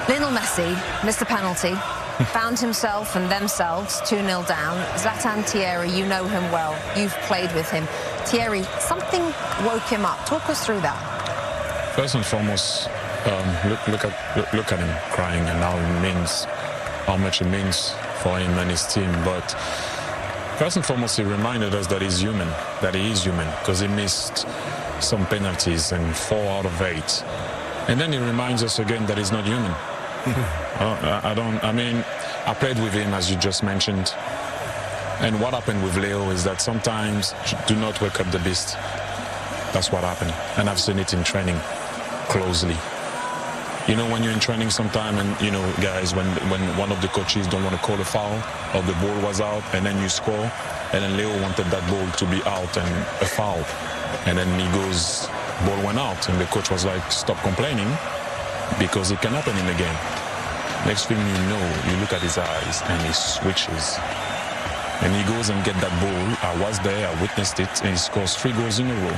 Lionel Messi missed the penalty, found himself and themselves 2-0 down. Zlatan, Thierry, you know him well. You've played with him. Thierry, something woke him up. Talk us through that. First and foremost, look at him crying and how much it means for him and his team. But first and foremost, he reminded us that he is human, because he missed some penalties and 4 out of 8. And then he reminds us again that he's not human. I played with him, as you just mentioned. And what happened with Leo is that sometimes do not wake up the beast. That's what happened. And I've seen it in training closely. You know, when you're in training sometime and, you know, guys, when one of the coaches don't want to call a foul or the ball was out and then you score, and then Leo wanted that ball to be out and a foul. And then he goes, ball went out, and the coach was like, stop complaining, because it can happen in the game. Next thing you know, you look at his eyes and he switches. And he goes and get that ball. I was there, I witnessed it, and he scores 3 goals in a row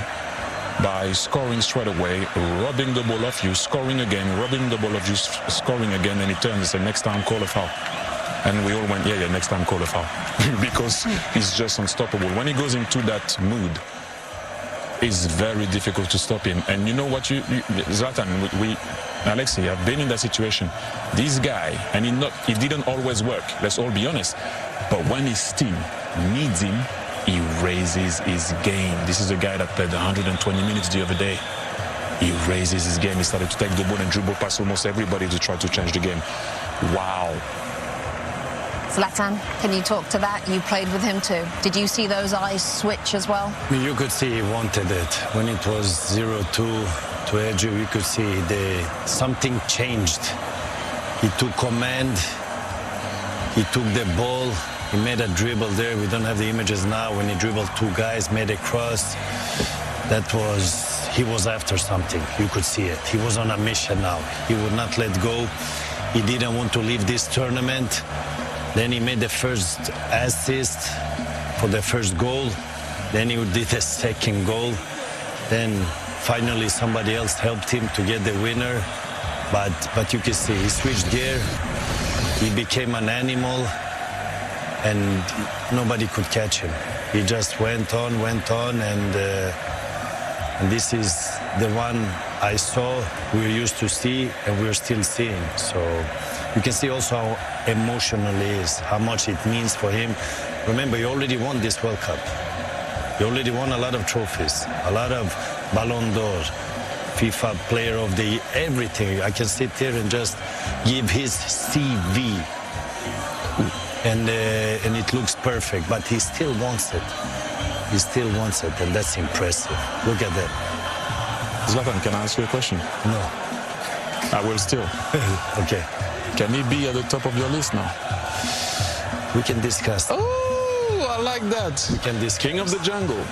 by scoring straight away, robbing the ball off you, scoring again, robbing the ball off you, scoring again, and he turns and says, next time call a foul. And we all went, yeah, next time call a foul. Because he's just unstoppable. When he goes into that mood, it's very difficult to stop him. And you know what, Zlatan, Alexei, I've been in that situation. This guy, and he didn't always work, let's all be honest. But when his team needs him, he raises his game. This is a guy that played 120 minutes the other day. He raises his game. He started to take the ball and dribble past almost everybody to try to change the game. Wow. Zlatan, can you talk to that? You played with him too. Did you see those eyes switch as well? You could see he wanted it. When it was 0-2 to Edge, we could see something changed. He took command. He took the ball. He made a dribble there. We don't have the images now. When he dribbled 2 guys, made a cross. He was after something. You could see it. He was on a mission now. He would not let go. He didn't want to leave this tournament. Then he made the first assist for the first goal. Then he did a second goal. Then finally somebody else helped him to get the winner. But you can see he switched gear. He became an animal, and nobody could catch him. He just went on, and this is the one I saw, we're used to see, and we're still seeing. So you can see also how emotional he is, how much it means for him. Remember, he already won this World Cup. He already won a lot of trophies, a lot of Ballon d'Or, FIFA Player of the Year, everything. I can sit there and just give his CV. And it looks perfect, but he still wants it. He still wants it, and that's impressive. Look at that. Zlatan, can I ask you a question? No. I will still. Okay. Can he be at the top of your list now? We can discuss. Oh, I like that. We can discuss. King of the jungle.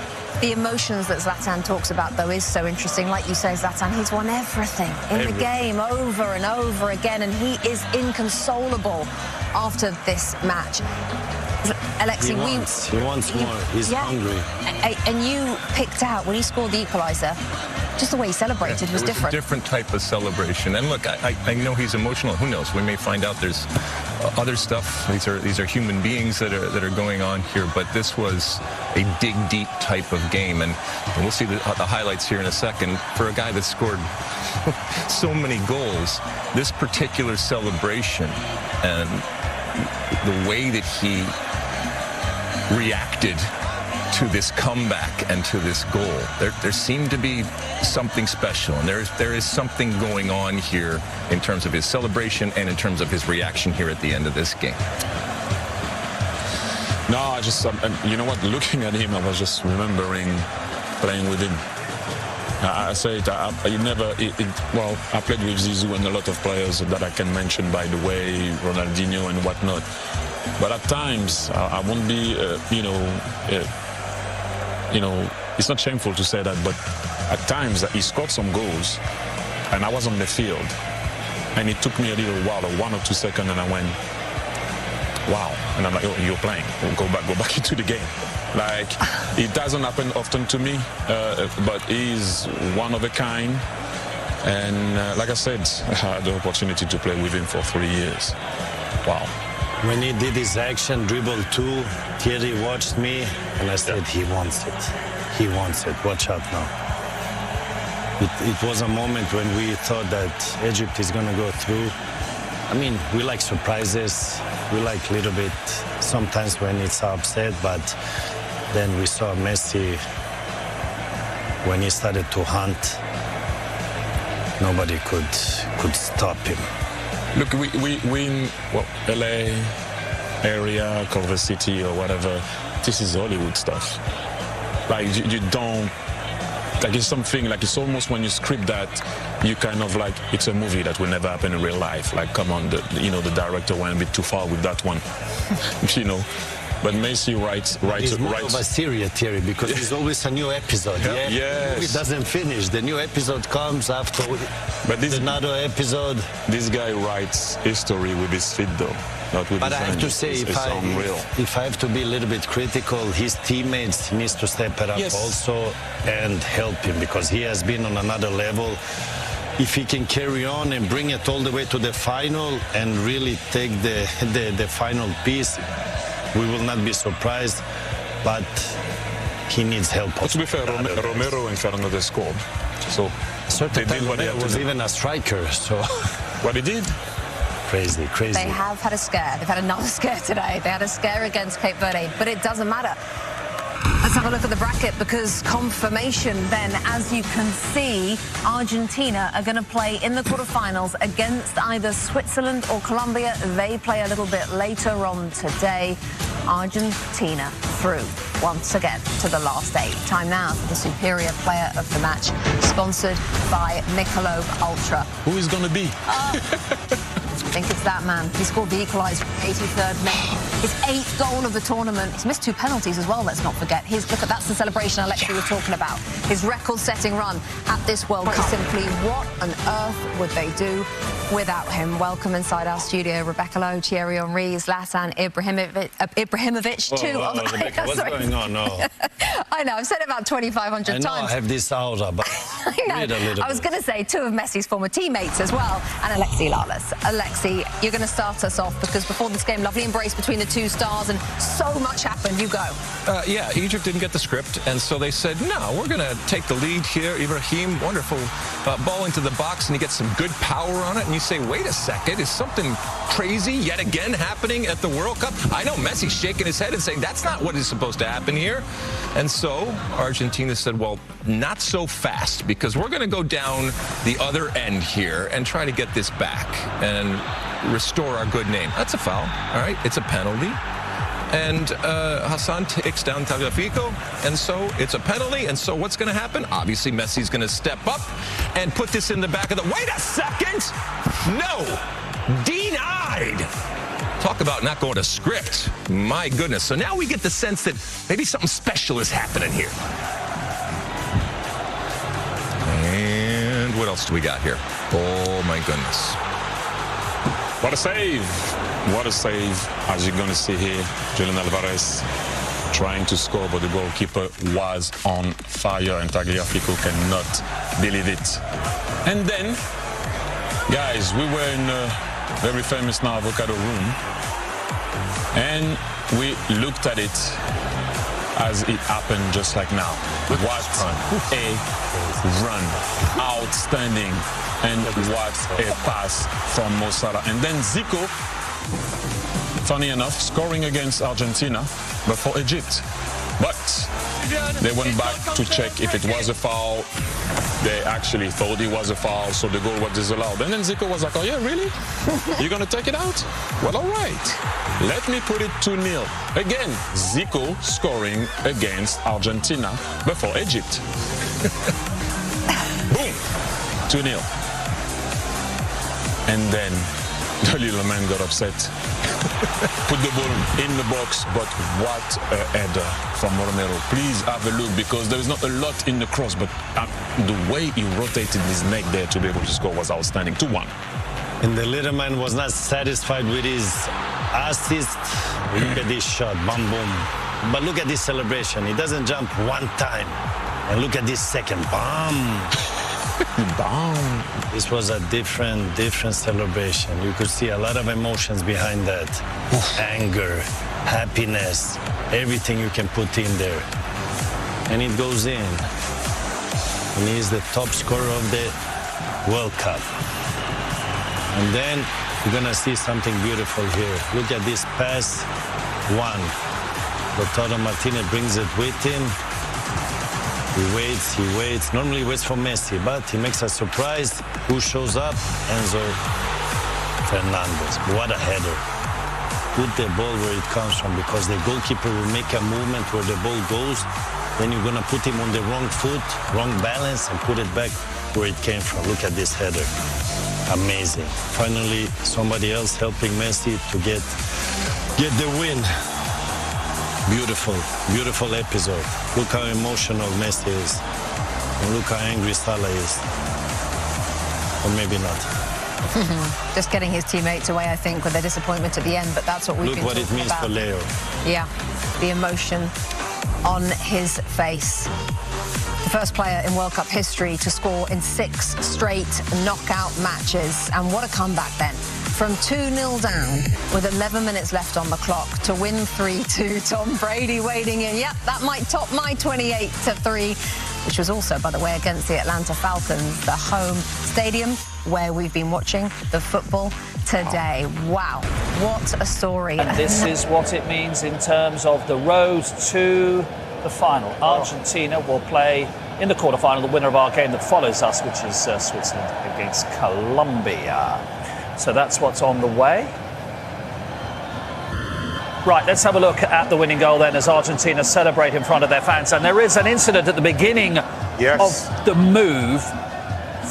The emotions that Zlatan talks about, though, is so interesting. Like you say, Zlatan, he's won everything in the game over and over again, and he is inconsolable after this match. Alexei, he wants more. He's hungry. And you picked out, when he scored the equaliser, just the way he celebrated was different. A different type of celebration. And look, I know he's emotional. Who knows? We may find out there's other stuff. These are human beings that are going on here. But this was a dig deep type of game, and we'll see the highlights here in a second. For a guy that scored so many goals, this particular celebration and the way that he reacted to this comeback and to this goal, there seemed to be something special, and there is something going on here in terms of his celebration and in terms of his reaction here at the end of this game. No, I just, you know what, looking at him, I was just remembering playing with him. I say it, well, I played with Zizou and a lot of players that I can mention, by the way, Ronaldinho and whatnot. But at times, I won't be, it's not shameful to say that, but at times he scored some goals, and I was on the field, and it took me a little while, 1 or 2 seconds, and I went, wow. And I'm like, oh, you're playing. Go back into the game. Like, it doesn't happen often to me, but he's one of a kind. And like I said, I had the opportunity to play with him for 3 years. Wow. When he did his action, dribble 2, Thierry watched me, and I said, he wants it. He wants it. Watch out now. It was a moment when we thought that Egypt is going to go through. I mean, we like surprises. We like a little bit sometimes when it's upset, but then we saw Messi when he started to hunt. Nobody could stop him. Look, we in LA area, Culver City or whatever, this is Hollywood stuff. Like you don't, like it's something, like it's almost when you script that, you kind of like, it's a movie that will never happen in real life. Like, come on, the director went a bit too far with that one, you know. But Messi writes. It's more of a series, Thierry, because there's always a new episode. Yeah. Yes. It doesn't finish. The new episode comes after another episode. This guy writes history with his feet, though. Not with but his I have to say, if I have to be a little bit critical, his teammates needs to step it up also and help him, because he has been on another level. If he can carry on and bring it all the way to the final and really take the final piece, we will not be surprised, but he needs help. To be fair, Romero and Fernandez scored. So they did what they was even a striker. So what he did? Crazy. They have had a scare. They've had another scare today. They had a scare against Cape Verde, but it doesn't matter. Let's have a look at the bracket, because confirmation then, as you can see, Argentina are going to play in the quarterfinals against either Switzerland or Colombia. They play a little bit later on today. Argentina through once again to the last 8. Time now for the superior player of the match, sponsored by Michelob Ultra. Who is going to be? I think it's that man. He scored the equaliser, 83rd minute. His 8th goal of the tournament. He's missed 2 penalties as well, let's not forget. Look at that's the celebration Alexi was talking about. His record-setting run at this World Cup. Simply, what on earth would they do without him? Welcome inside our studio, Rebecca Lowe, Thierry Henry, Zlatan Ibrahimovic, two of them. Rebecca, what's going on? No. I know, I've said it about 2,500 times. I have this aura, but I know. I was going to say 2 of Messi's former teammates as well, and Alexi Lalas. Alexi, you're going to start us off, because before this game, lovely embrace between the 2 stars, and so much happened. You go. Yeah, Egypt didn't get the script, and so they said, no, we're going to take the lead here. Ibrahim, wonderful ball into the box, and he gets some good power on it, and you say, wait a second, is something crazy yet again happening at the World Cup? I know Messi's shaking his head and saying, that's not what is supposed to happen here. And so Argentina said, well, not so fast, because we're going to go down the other end here and try to get this back and restore our good name. That's a foul, all right? It's a penalty. And Hassan takes down Tagliafico, and so it's a penalty. And so what's going to happen? Obviously, Messi's going to step up and put this in the back of the... Wait a second! No! Denied! Talk about not going to script. My goodness. So now we get the sense that maybe something special is happening here. And what else do we got here? Oh, my goodness. What a save. What a save. As you're going to see here, Julian Alvarez trying to score, but the goalkeeper was on fire, and Tagliafico cannot believe it. And then, guys, we were in a very famous now avocado room, and we looked at it as it happened just like now. What a run. Outstanding. And what a pass from Mo Salah. And then Zico, funny enough, scoring against Argentina, but for Egypt. But they went back to check if it was a foul. They actually thought it was a foul, so the goal was disallowed. And then Zico was like, oh yeah, really? You're going to take it out? Well, all right. Let me put it 2-0. Again, Zico scoring against Argentina before Egypt. Boom. 2-0. And then the little man got upset. Put the ball in the box, but what a header from Romero. Please have a look, because there is not a lot in the cross, but the way he rotated his neck there to be able to score was outstanding. 2-1. And the little man was not satisfied with his assist. Look at this shot, boom, boom. But look at this celebration. He doesn't jump one time. And look at this second, bam. Down. This was a different celebration. You could see a lot of emotions behind that. Anger, happiness, everything you can put in there. And it goes in. And he's the top scorer of the World Cup. And then you're gonna see something beautiful here. Look at this pass. One. Lautaro Martinez brings it with him. He waits. Normally he waits for Messi, but he makes a surprise. Who shows up? Enzo Fernandez. What a header. Put the ball where it comes from, because the goalkeeper will make a movement where the ball goes. Then you're going to put him on the wrong foot, wrong balance, and put it back where it came from. Look at this header. Amazing. Finally, somebody else helping Messi to get the win. Beautiful episode. Look how emotional Messi is. And look how angry Salah is. Or maybe not. Just getting his teammates away, I think, with their disappointment at the end, but that's what we've been talking about. Look what it means for Leo. Yeah, the emotion on his face. The first player in World Cup history to score in 6 straight knockout matches. And what a comeback then. From 2-0 down with 11 minutes left on the clock to win 3-2. Tom Brady wading in. Yep, that might top my 28-3, which was also, by the way, against the Atlanta Falcons, the home stadium where we've been watching the football today. Wow, what a story. And this is what it means in terms of the road to the final. Argentina will play in the quarterfinal, the winner of our game that follows us, which is Switzerland against Colombia. So that's what's on the way. Right, let's have a look at the winning goal then as Argentina celebrate in front of their fans. And there is an incident at the beginning of the move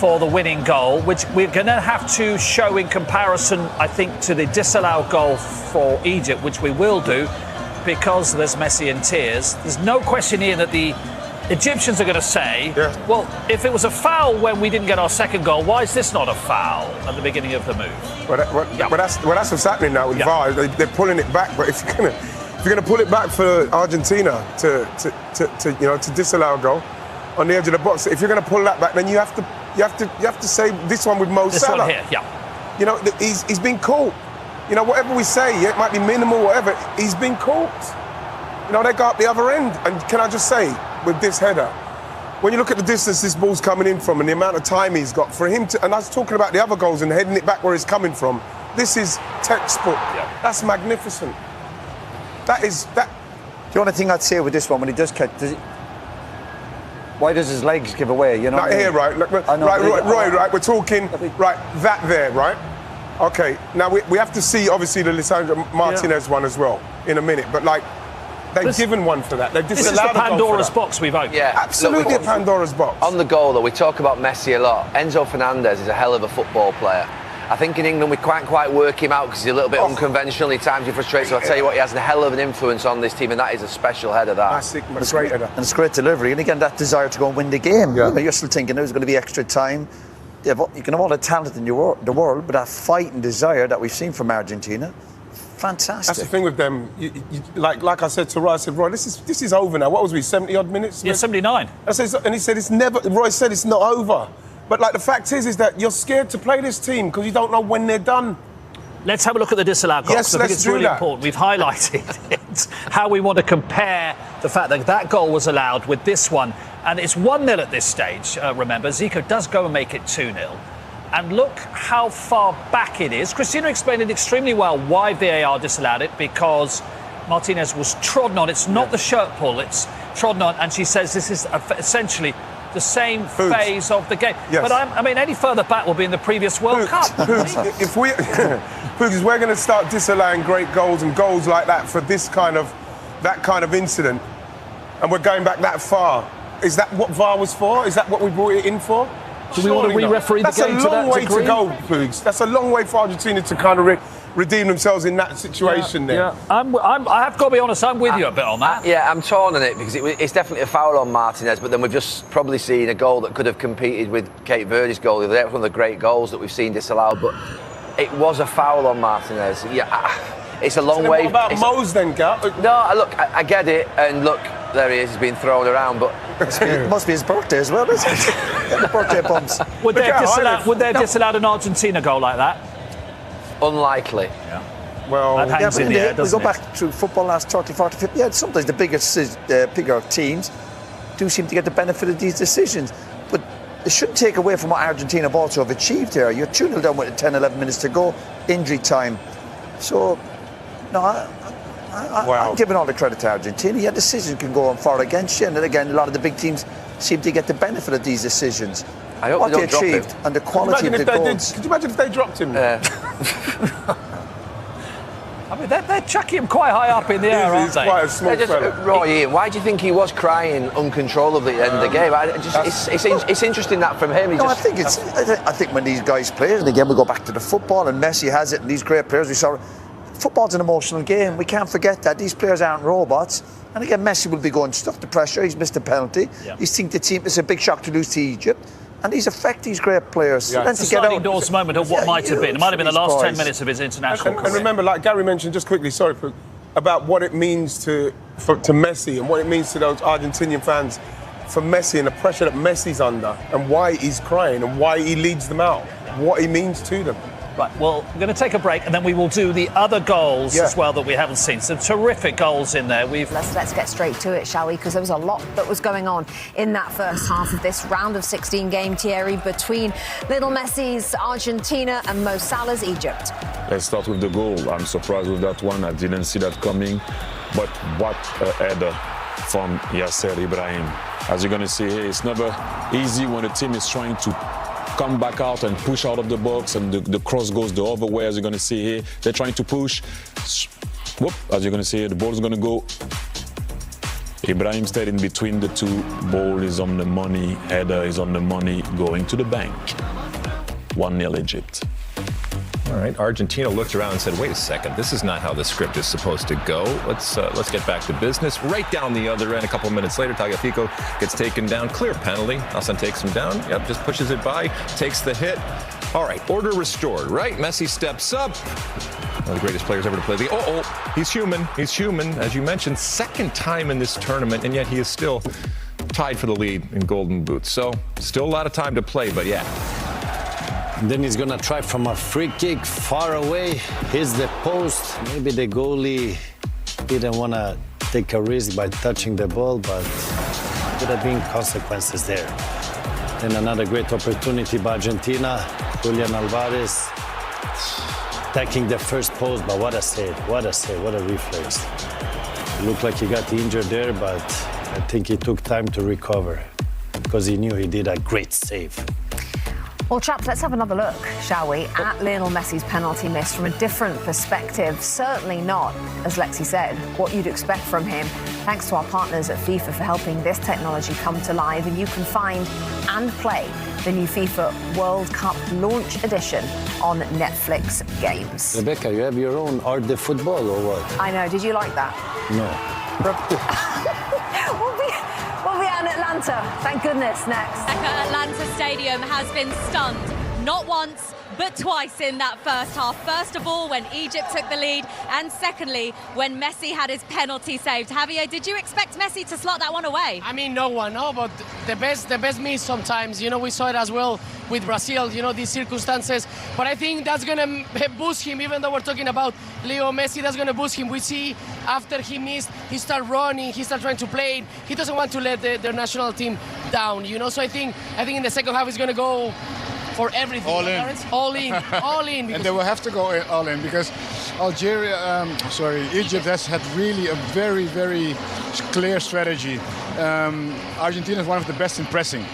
for the winning goal, which we're going to have to show in comparison, I think, to the disallowed goal for Egypt, which we will do, because there's Messi in tears. There's no question here that the Egyptians are going to say, well, if it was a foul when we didn't get our second goal, why is this not a foul at the beginning of the move? Well, that's what's happening now with VAR. They're pulling it back. But if you're going to pull it back for Argentina to disallow a goal on the edge of the box, if you're going to pull that back, then you have to say this one with Mo Salah. This one here, You know, he's been caught. You know, whatever we say, it might be minimal, whatever. He's been caught. You know, they go up the other end. And can I just say, with this header, when you look at the distance this ball's coming in from and the amount of time he's got for him to, and I was talking about the other goals and heading it back where it's coming from, this is textbook. That's magnificent. The only thing I'd say with this one, when he does catch, why does his legs give away? You know, like here, right? Look, Roy, we're talking that there, right? Okay, now we have to see obviously the Lisandro Martinez one as well in a minute, but like they've given one for that. They've this is the Pandora's box we've opened. Yeah, absolutely a Pandora's box. On the goal, though, we talk about Messi a lot. Enzo Fernandez is a hell of a football player. I think in England we can't quite work him out because he's a little bit unconventional. He times you frustrate. So I tell you what, he has a hell of an influence on this team, and that is a special header. Classic, great header. And it's great delivery, and again that desire to go and win the game. Yeah. You're still thinking there's going to be extra time. You can have all the talent in the world, but that fight and desire that we've seen from Argentina, fantastic. That's the thing with them. Like I said to Roy, I said, Roy, this is over now. What was we, 70-odd minutes? Yeah, 79. And he said it's never. Roy said it's not over. But like the fact is that you're scared to play this team because you don't know when they're done. Let's have a look at the disallowed goal. Yes, I think it's really important. We've highlighted it, how we want to compare the fact that that goal was allowed with this one. And it's 1-0 at this stage, remember. Zico does go and make it 2-0. And look how far back it is. Christina explained it extremely well why VAR disallowed it, because Martinez was trodden on. It's not the shirt pull, it's trodden on. And she says this is essentially the same phase of the game. Yes. But I mean, any further back will be in the previous World Cup. If we're going to start disallowing great goals and goals like that for that kind of incident, and we're going back that far, is that what VAR was for? Is that what we brought it in for? Do we want to re-referee the game to that degree? That's a long way to go, Poogs. That's a long way for Argentina to kind of redeem themselves in that situation there. Yeah, I have got to be honest, I'm with you a bit on that. Yeah, I'm torn on it because it's definitely a foul on Martinez, but then we've just probably seen a goal that could have competed with Cape Verde's goal. That's one of the great goals that we've seen disallowed, but it was a foul on Martinez. Yeah, it's a long way. What about Mo's then, Gal? No, look, I get it, and look, There he is. He's been thrown around, but It must be his birthday as well, isn't it? Get the birthday bumps. Would they have disallowed an Argentina goal like that? unlikely. Yeah. Well, that hangs in the air, doesn't we go it? back to football last 30, 40, 50 years. Sometimes the bigger teams do seem to get the benefit of these decisions. But it shouldn't take away from what Argentina have also have achieved here. You're 2-0 down with 10, 11 minutes to go, injury time. So, no, I'm giving all the credit to Argentina. Your decision can go on far against you. And then again, a lot of the big teams seem to get the benefit of these decisions. I hope what they they don't achieved drop him. and the quality of the goals. Could you imagine if they dropped him? I mean, they're chucking him quite high up in the air, aren't He's they? quite a small fella. Roy, Ian, why do you think he was crying uncontrollably at the end of the game? It's interesting that from him. I think when these guys play, and again we go back to the football, and Messi has it, and these great players we saw. Football's an emotional game. We can't forget that these players aren't robots. And again, Messi will be going stuff the pressure. He's missed a penalty. Yeah. He's think the team is a big shock to lose to Egypt. And these affect these great players. Yeah. Then It's a to get sliding out, doors moment of what might have been. It might have been the last 10 minutes of his international career. And remember, like Gary mentioned just quickly, about what it means to Messi and what it means to those Argentinian fans for Messi and the pressure that Messi's under and why he's crying and why he leads them out, what he means to them. Right, well, we're going to take a break and then we will do the other goals as well that we haven't seen. Some terrific goals in there. Let's get straight to it, shall we? Because there was a lot that was going on in that first half of this round of 16 game, Thierry, between Lionel Messi's Argentina and Mo Salah's Egypt. Let's start with the goal. I'm surprised with that one. I didn't see that coming. But what a header from Yasser Ibrahim. As you're going to see here, it's never easy when a team is trying to come back out and push out of the box and the cross goes the other way, as you're going to see here. They're trying to push. Whoop, as you're going to see here, the ball is going to go. Ibrahim stayed in between the two. Ball is on the money. Header is on the money, going to the bank. 1-0 Egypt. All right, Argentina looked around and said, wait a second, this is not how the script is supposed to go. Let's get back to business. Right down the other end, a couple of minutes later, Tagliafico gets taken down. Clear penalty. Hassan takes him down. Yep, just pushes it by, takes the hit. All right, order restored, right? Messi steps up. One of the greatest players ever to play the game. Oh, he's human. He's human, as you mentioned. Second time in this tournament, and yet he is still tied for the lead in Golden Boots. So still a lot of time to play, but yeah. And then he's gonna try from a free kick far away, hits the post. Maybe the goalie didn't wanna take a risk by touching the ball, but could have been consequences there. Then another great opportunity by Argentina. Julian Alvarez attacking the first post, but what a save, what a reflex. It looked like he got injured there, but I think he took time to recover because he knew he did a great save. Well, chaps, let's have another look, shall we, at Lionel Messi's penalty miss from a different perspective. Certainly not, as Lexi said, what you'd expect from him. Thanks to our partners at FIFA for helping this technology come to life. And you can find and play the new FIFA World Cup Launch Edition on Netflix Games. Rebecca, you have your own Art de Football or what? I know. Did you like that? No. We'll be out in Atlanta. Thank goodness. Next. Atlanta Stadium has been stunned, not once, but twice in that first half. First of all, when Egypt took the lead, and secondly, when Messi had his penalty saved. Javier, did you expect Messi to slot that one away? I mean, no one, no, but the best miss sometimes. You know, we saw it as well with Brazil, you know, these circumstances. But I think that's going to boost him, even though we're talking about Leo Messi, that's going to boost him. We see after he missed, he started running, he started trying to play it. He doesn't want to let the national team down, you know. So I think in the second half he's going to go for everything. All in. And they will have to go all in because Egypt has had really a very, very clear strategy. Argentina is one of the best in pressing.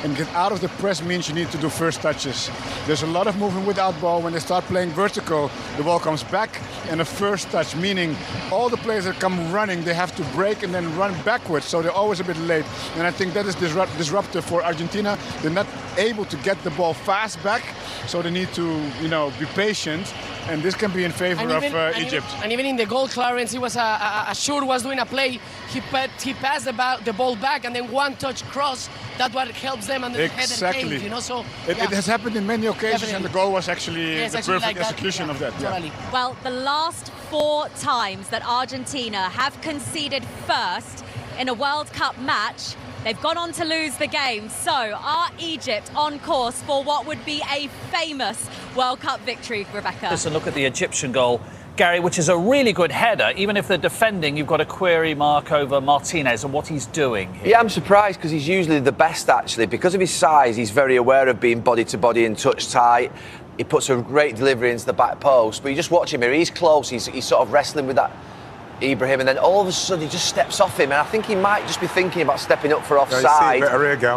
And get out of the press means you need to do first touches. There's a lot of movement without ball. When they start playing vertical, the ball comes back and a first touch, meaning all the players that come running, they have to break and then run backwards, so they're always a bit late. And I think that is disruptive for Argentina. They're not able to get the ball fast back, so they need to, be patient. And this can be in favor of Egypt. And even in the goal clearance, he was was doing a play. He passed the ball back, and then one touch cross. That's what helps them, and the header came, you know. So it has happened in many occasions, Definitely. and the goal was actually the perfect like execution of that. Totally. Well, the last 4 times that Argentina have conceded first, in a World Cup match. They've gone on to lose the game. So are Egypt on course for what would be a famous World Cup victory, Rebecca? Listen, look at the Egyptian goal, Gary, which is a really good header. Even if they're defending, you've got a query mark over Martinez and what he's doing here. Yeah, I'm surprised because he's usually the best, actually. Because of his size, he's very aware of being body-to-body and touch tight. He puts a great delivery into the back post. But you just watch him here, he's close, he's sort of wrestling with that Ibrahim, and then all of a sudden he just steps off him, and I think he might just be thinking about stepping up for offside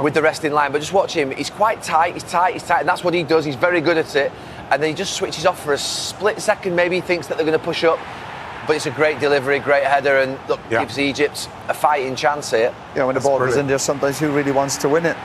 with the rest in line. But just watch him, he's quite tight, he's tight, and that's what he does. He's very good at it, and then he just switches off for a split second. Maybe he thinks that they're going to push up, but it's a great delivery, great header, and look, gives Egypt a fighting chance here. Yeah, when the ball goes in there, sometimes who really wants to win it?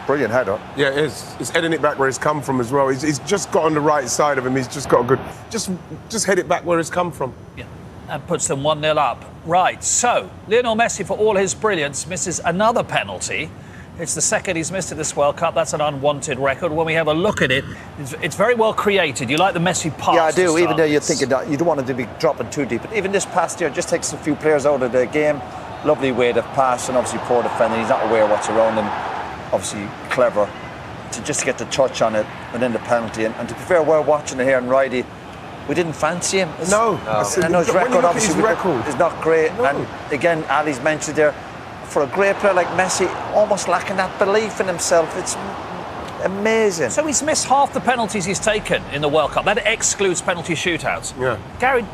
Brilliant header. Yeah, it is. It's heading it back where it's come from as well. He's just got on the right side of him. He's just got a good... Just head it back where it's come from. Yeah. And puts them 1-0 up. Right, so Lionel Messi, for all his brilliance, misses another penalty. It's the second he's missed at this World Cup. That's an unwanted record. When we have a look at it, it's very well created. You like the Messi pass? Yeah, I do. Even though you're thinking that you don't want him to be dropping too deep. But even this pass here just takes a few players out of the game. Lovely way to pass, and obviously poor defending. He's not aware of what's around him. Obviously clever to just get the touch on it and then the penalty. And to be fair, we're watching it here, and Righty, we didn't fancy him. No. I know his record obviously is not great. No. And again, Ali's mentioned there, for a great player like Messi, almost lacking that belief in himself. It's amazing. So he's missed half the penalties he's taken in the World Cup. That excludes penalty shootouts. Yeah. Gary,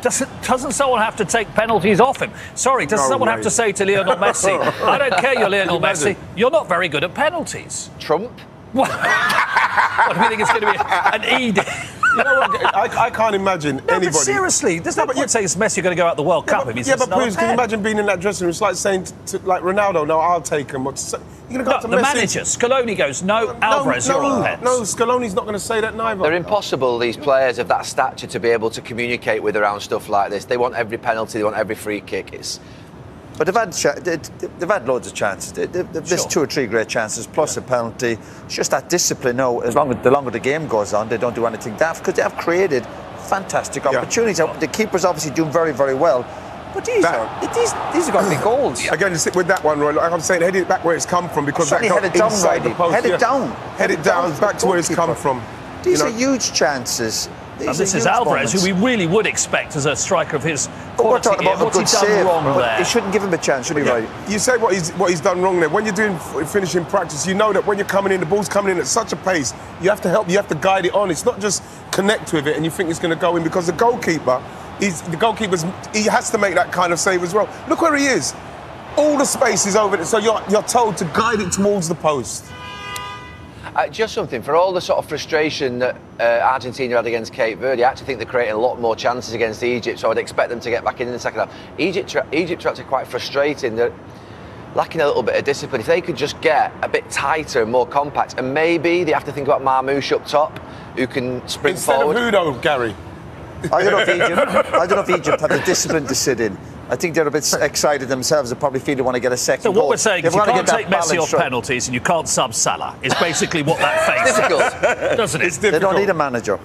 doesn't someone have to take penalties off him? Sorry, does someone have to say to Lionel Messi, I don't care, you're Lionel Messi, you're not very good at penalties? Trump? What do you think it's going to be? An edict? You know what? I can't imagine anybody. But seriously, there's no point saying it's Messi going to go out the World Cup if he's but please, can you imagine being in that dressing room? It's like saying to like Ronaldo, no, I'll take him. You're going to go to the Messi. Manager, Scaloni goes, no, Alvarez, you're on pets. No, Scaloni's not going to say that neither. They're impossible, these players of that stature, to be able to communicate with around stuff like this. They want every penalty, they want every free kick. But they've had loads of chances. They've missed 2 or 3 great chances, plus a penalty. It's just that discipline now. The longer the game goes on, they don't do anything daft, because they have created fantastic opportunities. The keeper's obviously doing very, very well. But these are going to be goals. Again, with that one, Roy, like I'm saying, head it back where it's come from, because that got inside the post. Head it down. Head it down, back to where it's come from. These are huge chances. And this is Alvarez, who we really would expect as a striker of his quality. We're talking about what's he done save, wrong there? He shouldn't give him a chance, should he, right? You say what he's done wrong there. When you're doing finishing practice, you know that when you're coming in, the ball's coming in at such a pace, you have to help, you have to guide it on. It's not just connect with it and you think it's going to go in, because the goalkeeper, he has to make that kind of save as well. Look where he is. All the space is over there, so you're told to guide it towards the post. Just something, for all the sort of frustration that Argentina had against Cape Verde, I actually think they're creating a lot more chances against Egypt, so I'd expect them to get back in the second half. Egypt are actually quite frustrating. They're lacking a little bit of discipline. If they could just get a bit tighter and more compact, and maybe they have to think about Marmoush up top, who can sprint forward. Instead of who, though, Gary? I don't know if Egypt have the discipline to sit in. I think they're a bit excited themselves. They probably feel they want to get a second goal. So what we're saying is you can't take Messi off right. penalties and you can't sub Salah. It's basically what that face is. Doesn't it? They don't need a manager.